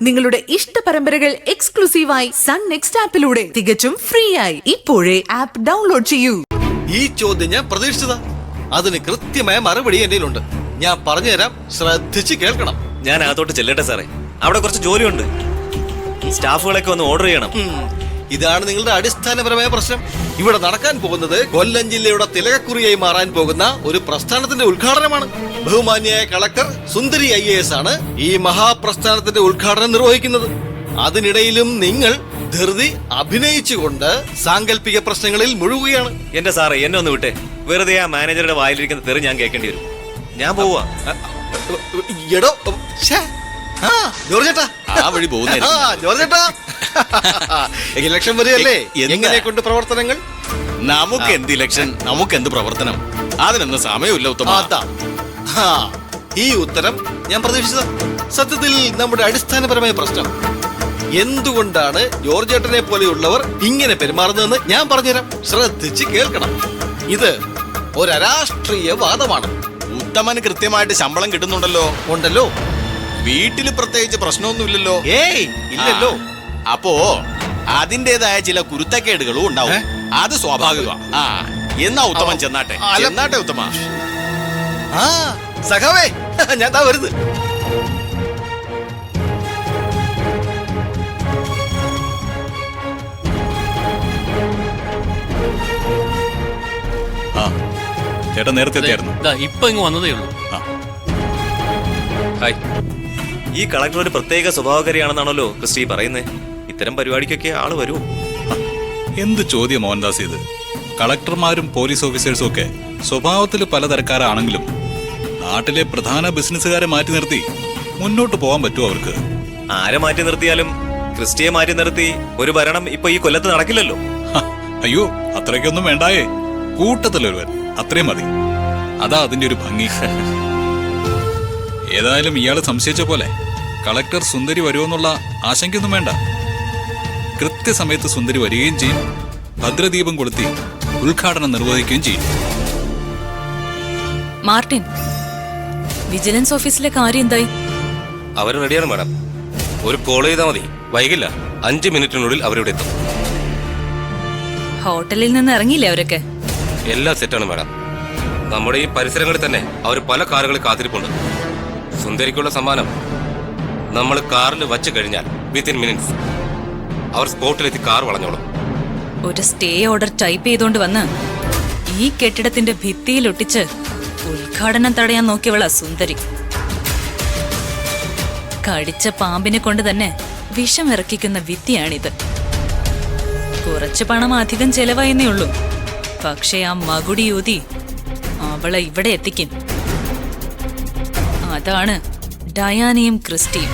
നിങ്ങളുടെ ഇഷ്ട പരമ്പരകൾ എക്സ്ക്ലൂസീവായി സൺ നെക്സ്റ്റ് ആപ്പിലൂടെ തികച്ചും ഫ്രീ ആയി ഇപ്പോഴേ ആപ്പ് ഡൗൺലോഡ് ചെയ്യൂ. ഈ ചോദ്യം ഞാൻ പ്രതീക്ഷിച്ചതാ. അതിന് കൃത്യമായ മറുപടി എന്റെ കയ്യിലുണ്ട്. ഞാൻ പറഞ്ഞുതരാം, ശ്രദ്ധിച്ച് കേൾക്കണം. ഞാൻ അകത്തോട്ട് ചെല്ലട്ടെ സാറേ, അവിടെ കുറച്ച് ജോലിയുണ്ട്. സ്റ്റാഫുകളൊക്കെ ഒന്ന് ഓർഡർ ചെയ്യണം. ഇതാണ് നിങ്ങളുടെ അടിസ്ഥാനപരമായ പ്രശ്നം. ഇവിടെ നടക്കാൻ പോകുന്നത് കൊല്ലം ജില്ലയുടെ തിലകക്കുറിയായി മാറാൻ പോകുന്ന ഒരു പ്രസ്ഥാനത്തിന്റെ ഉദ്ഘാടനമാണ്. ബഹുമാന്യായ കളക്ടർ സുന്ദരി IAS ആണ് ഈ മഹാപ്രസ്ഥാനത്തിന്റെ ഉദ്ഘാടനം നിർവഹിക്കുന്നത്. അതിനിടയിലും നിങ്ങൾ ധൃതി അഭിനയിച്ചുകൊണ്ട് സാങ്കല്പിക പ്രശ്നങ്ങളിൽ മുഴുകുകയാണ്. എന്റെ സാറേ, എന്നെ ഒന്ന് വിട്ടെ. വെറുതെ ആ മാനേജറുടെ വായിലിരിക്കുന്ന തെറി ഞാൻ കേൾക്കേണ്ടി വരും. ഞാൻ പോവാ. എടോ ജോർജ് ചേട്ടാ, ആ വഴി പോകുന്ന ജോർജ് ചേട്ടാ, ഇലക്ഷൻ വരെയല്ലേ, എങ്ങനെ കൊണ്ട് പ്രവർത്തനങ്ങൾ? നമുക്ക് എന്ത് ഇലക്ഷൻ, നമുക്ക് എന്ത് പ്രവർത്തനം? അതിനൊന്നും സമയമില്ല ഉത്തമ. ഈ ഉത്തരം ഞാൻ പ്രതീക്ഷിച്ചത്. സത്യത്തിൽ നമ്മുടെ അടിസ്ഥാനപരമായ പ്രശ്നം എന്തുകൊണ്ടാണ് ജോർജ് ചേട്ടനെ പോലെയുള്ളവർ ഇങ്ങനെ പെരുമാറുന്നതെന്ന് ഞാൻ പറഞ്ഞുതരാം. ശ്രദ്ധിച്ച് കേൾക്കണം. ഇത് ഒരു അരാഷ്ട്രീയ വാദമാണ്. ഉത്തമന് കൃത്യമായിട്ട് ശമ്പളം കിട്ടുന്നുണ്ടല്ലോ. ഉണ്ടല്ലോ. വീട്ടില് പ്രത്യേകിച്ച് പ്രശ്നമൊന്നുമില്ലല്ലോ. ഏയ് ഇല്ലല്ലോ. അപ്പോ അതിന്റേതായ ചില കുരുത്തക്കേടുകളും ഉണ്ടാവും. അത് സ്വാഭാവികമാണ്. എന്നാ ഉത്തമൻ ചെന്നാട്ടെ. ചെന്നാട്ടെ ഉത്തമ. സഖാവേ, ഞാൻ താ വരുത്. ചേട്ടൻ നേരത്തെ എത്തിയായിരുന്നു. ഇപ്പൊ ഇങ്ങ് വന്നതേ ഉള്ളൂ. ഹായ്. ഈ കളക്ടർ ഒരു പ്രത്യേക സ്വഭാവകാരിയാണെന്നാണല്ലോ ക്രിസ്റ്റി പറയുന്നേ. ഇത്തരം പരിപാടിക്കൊക്കെ ആള് വരൂ. എന്ത് ചോദ്യം മോഹൻദാസ് ഇത്? കളക്ടർമാരും പോലീസ് ഓഫീസേഴ്സും ഒക്കെ സ്വഭാവത്തിൽ പലതരക്കാരാണെങ്കിലും നാട്ടിലെ പ്രധാന ബിസിനസ്സുകാരെ മാറ്റി നിർത്തി മുന്നോട്ട് പോകാൻ പറ്റുമോ അവർക്ക്? ആരെ മാറ്റി നിർത്തിയാലും ക്രിസ്റ്റിയെ മാറ്റി നിർത്തി ഒരു ഭരണം ഇപ്പൊ ഈ കൊല്ലത്ത് നടക്കില്ലല്ലോ. അയ്യോ, അത്രയ്ക്കൊന്നും വേണ്ടായേ. കൂട്ടത്തിലൊരുവൻ, അത്രയും മതി. അതാ അതിന്റെ ഒരു ഭംഗി. ഏതായാലും ഇയാള് സംശയിച്ച പോലെ കളക്ടർ സുന്ദരി വരുമെന്നുള്ള ആശങ്കയൊന്നും വേണ്ട. കൃത്യസമയത്ത് സുന്ദരി വരികയും ചെയ്യും, ഭദ്രദീപം കൊളുത്തി ഉദ്ഘാടനം നിർവഹിക്കുകയും ചെയ്യും. മാർട്ടിൻ, വിജിലൻസ് ഓഫീസിലെ കാര്യം എന്തായി? അവർ റെഡിയാണ് മാഡം. ഒരു കോൾ ചെയ്താൽ മതി, വൈകില്ല. 5 മിനിറ്റിനുള്ളിൽ അവരിവിടെ എത്തും. ഹോട്ടലിൽ നിന്ന് ഇറങ്ങിയില്ലേ അവരൊക്കെ? എല്ലാം സെറ്റാണ് മാഡം. നമ്മുടെ ഈ പരിസരങ്ങളിൽ തന്നെ അവർ പല കാറുകളിൽ കാത്തിരിപ്പുണ്ട്. സുന്ദരിക്കുള്ള സമ്മാനം നമ്മൾ കാറിൽ വച്ചു കഴിഞ്ഞാൽ വിത്തിൻ മിനിറ്റ്സ് അവർ സ്പോട്ടിലെത്തി കാർ വളഞ്ഞോളും. ഒരു സ്റ്റേ ഓർഡർ ടൈപ്പ് ചെയ്തോണ്ട് വന്ന് ഈ കെട്ടിടത്തിന്റെ ഭിത്തിയിൽ ഒട്ടിച്ച് ഉദ്ഘാടനം തടയാൻ നോക്കിയവളാ സുന്ദരി. കടിച്ച പാമ്പിനെ കൊണ്ട് തന്നെ വിഷം ഇറക്കിക്കുന്ന വിദ്യയാണിത്. കുറച്ച് പണം അധികം ചെലവായെന്നേ ഉള്ളൂ. പക്ഷെ ആ മകുടി യൂതി അവളെ ഇവിടെ എത്തിക്കും. അതാണ് ഡയാനയും ക്രിസ്റ്റിയും.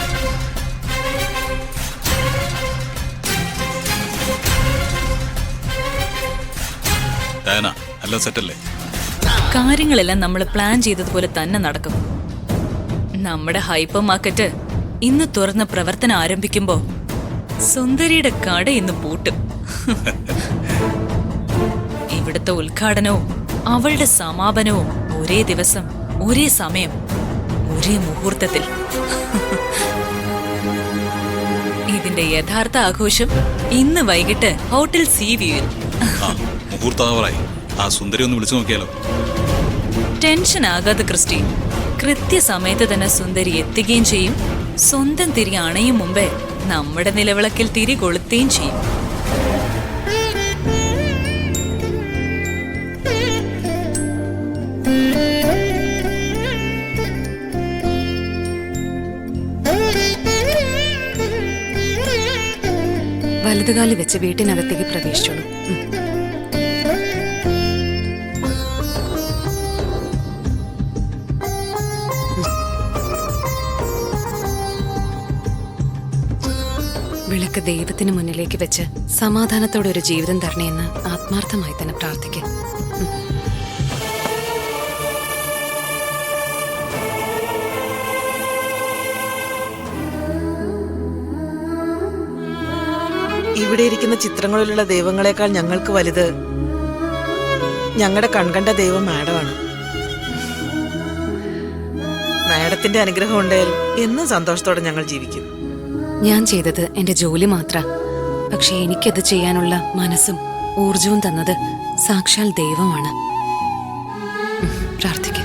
ഡയാന, എല്ലാം സെറ്റല്ലേ? കാര്യങ്ങളെല്ലാം നമ്മൾ പ്ലാൻ ചെയ്തതുപോലെ തന്നെ നടക്കും. നമ്മുടെ ഹൈപ്പർ മാർക്കറ്റ് ഇന്ന് തുറന്ന് പ്രവർത്തനം ആരംഭിക്കുമ്പോ സുന്ദരിയുടെ കട ഇന്ന് പൂട്ടും. ഇവിടുത്തെ ഉദ്ഘാടനവും അവളുടെ സമാപനവും ഒരേ ദിവസം, ഒരേ സമയം, ഒരേ മുഹൂർത്തത്തിൽ. ഇതിന്റെ യഥാർത്ഥ ആഘോഷം ഇന്ന് വൈകിട്ട് ഹോട്ടൽ സീ വ്യൂവിൽ. മുഹൂർത്താവറായി. ആ സുന്ദരി ഒന്ന് വിളിച്ചു നോക്കിയാലോ? ടെൻഷൻ ആകാതെ ക്രിസ്റ്റി. കൃത്യസമയത്ത് തന്നെ സുന്ദരി എത്തുകയും ചെയ്യും. സ്വന്തം തിരി അണയും മുമ്പേ നമ്മുടെ നിലവിളക്കിൽ തിരി കൊളുത്തുകയും ചെയ്യും. വലതുകാലി വെച്ച് വീട്ടിനകത്തേക്ക് പ്രവേശിച്ചോളൂ. വിളക്ക് ദൈവത്തിന് മുന്നിലേക്ക് വെച്ച് സമാധാനത്തോടെ ഒരു ജീവിതം തരണേന്ന് ആത്മാർത്ഥമായി തന്നെ പ്രാർത്ഥിക്കുക. ഇവിടെ ഇരിക്കുന്ന ചിത്രങ്ങളിലുള്ള ദൈവങ്ങളെക്കാൾ ഞങ്ങൾക്ക് വലുത് ഞങ്ങളുടെ കൺകണ്ട ദൈവം മാഡമാണ്. മാഡത്തിന്റെ അനുഗ്രഹം ഉണ്ടെങ്കിൽ എന്നും സന്തോഷത്തോടെ ഞങ്ങൾ ജീവിക്കും. ഞാൻ ചെയ്തത് എന്റെ ജോലി മാത്ര. പക്ഷെ എനിക്കത് ചെയ്യാനുള്ള മനസ്സും ഊർജവും തന്നത് സാക്ഷാൽ ദൈവമാണ്. പ്രാർത്ഥിക്കാം.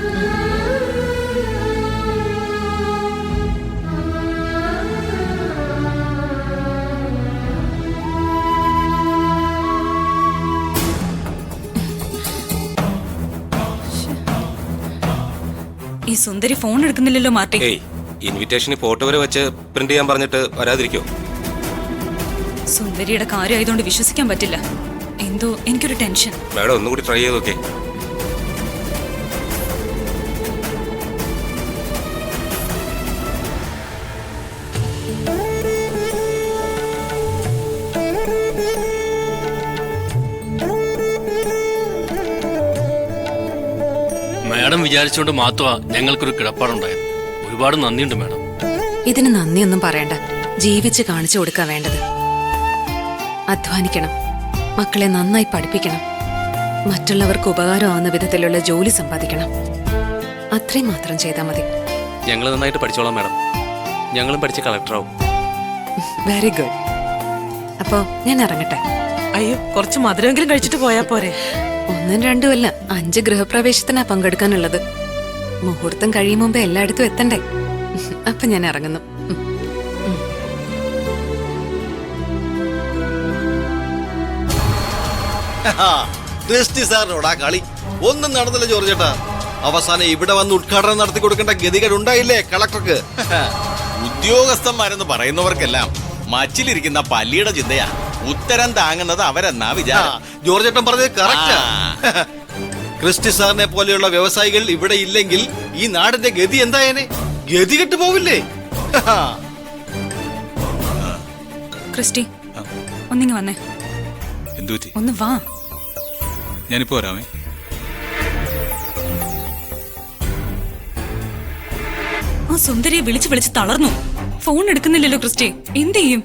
ഈ സുന്ദരി ഫോൺ എടുക്കുന്നില്ലല്ലോ മാർട്ടി. ഏയ് ഇൻവിറ്റേഷന് ഫോട്ടോ വരെ വെച്ച് പ്രിന്റ് ചെയ്യാൻ പറഞ്ഞിട്ട് വരാതിരിക്കോ? സുന്ദരിയുടെ കാര്യമായതുകൊണ്ട് വിശ്വസിക്കാൻ പറ്റില്ല. എന്തോ എനിക്കൊരു ടെൻഷൻ. മാഡം ഒന്നുകൂടി ട്രൈ ചെയ്ത് നോക്കേ. മാഡം വിചാരിച്ചുകൊണ്ട് മാത്രമാ ഞങ്ങൾക്കൊരു കിടപ്പാടുണ്ടായത്. ഒരുപാട് നന്ദിയുണ്ട് മാഡം. ഇതിന് നന്ദിയൊന്നും പറയണ്ട. ജീവിച്ച് കാണിച്ചു കൊടുക്കാൻ വേണ്ടത്. അധ്വാനിക്കണം, മക്കളെ നന്നായി പഠിപ്പിക്കണം, മറ്റുള്ളവർക്ക് ഉപകാരമാവുന്ന വിധത്തിലുള്ള ജോലി സമ്പാദിക്കണം. അത്രയും മാത്രം ചെയ്താൽ മതി. ഞങ്ങൾ നന്നായിട്ട് പഠിച്ചോളാം മാഡം. ഞങ്ങളും പഠിച്ച് കളക്ടറാവും. Very good. അപ്പോ ഞാൻ ഇറങ്ങട്ടെ. അയ്യോ, കുറച്ച് മധുരമെങ്കിലും കഴിച്ചിട്ട് പോയാ പോരെ? 1 2 അല്ല, 5 ഗൃഹപ്രവേശത്തിനാ പങ്കെടുക്കാനുള്ളത്. മുഹൂർത്തം കഴിയും മുമ്പേ എല്ലായിടത്തും എത്തണ്ടേ. അപ്പൊ ഞാൻ ഇറങ്ങുന്നു. ക്രിസ്റ്റി സാറിനോടാ കളി. ഒന്നും നടന്നില്ല ജോർജ് ചേട്ടാ. അവസാനം ഇവിടെ വന്ന് ഉദ്ഘാടനം നടത്തി കൊടുക്കേണ്ട ഗതികേട് ഉണ്ടായില്ലേ കളക്ടർക്ക്? ഉദ്യോഗസ്ഥന്മാരെന്ന് പറയുന്നവർക്കെല്ലാം മച്ചിലിരിക്കുന്ന പല്ലിയുടെ ചിന്തയാ. ഉത്തരം താങ്ങുന്നത് അവരെന്നാ വിചാരം. ജോർജ് ചേട്ടൻ പറഞ്ഞത് കറക്റ്റാ. ക്രിസ്റ്റി സാറിനെ പോലെയുള്ള വ്യവസായികൾ ഇവിടെ ഇല്ലെങ്കിൽ ഈ നാടിന്റെ ഗതി എന്തായേനെ? ഗതി കെട്ടു പോവില്ലേ? ക്രിസ്റ്റി, ഒന്നിങ്ങ് വന്നേ. എന്തു പറ്റി? ഒന്ന് വാ. ഞാനിപ്പോ വരാമേ. ആ സുന്ദരിയെ വിളിച്ച് വിളിച്ച് തളർന്നു. ഫോൺ എടുക്കുന്നില്ലല്ലോ ക്രിസ്റ്റി. എന്ത് ചെയ്യും?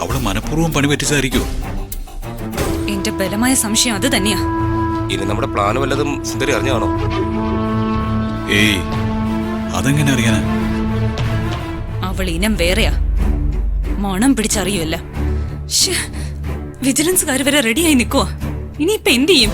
അവള് മനഃപൂർവ്വം പണി പറ്റിച്ചതായിരിക്കോ? എന്റെ ബലമായ സംശയം അത് തന്നെയാ. ഇനി നമ്മുടെ പ്ലാൻ വല്ലതും സുന്ദരി അറിഞ്ഞാണോ? ഏയ്, അതെങ്ങനെ അറിയാനാ? അവൾ ഇനം വേറെയാ. മണം പിടിച്ചറിയുമല്ല. വിജിലൻസുകാർ വരെ റെഡിയായി നിൽക്കുവാ. ഇനിയിപ്പൊ എന്ത് ചെയ്യും?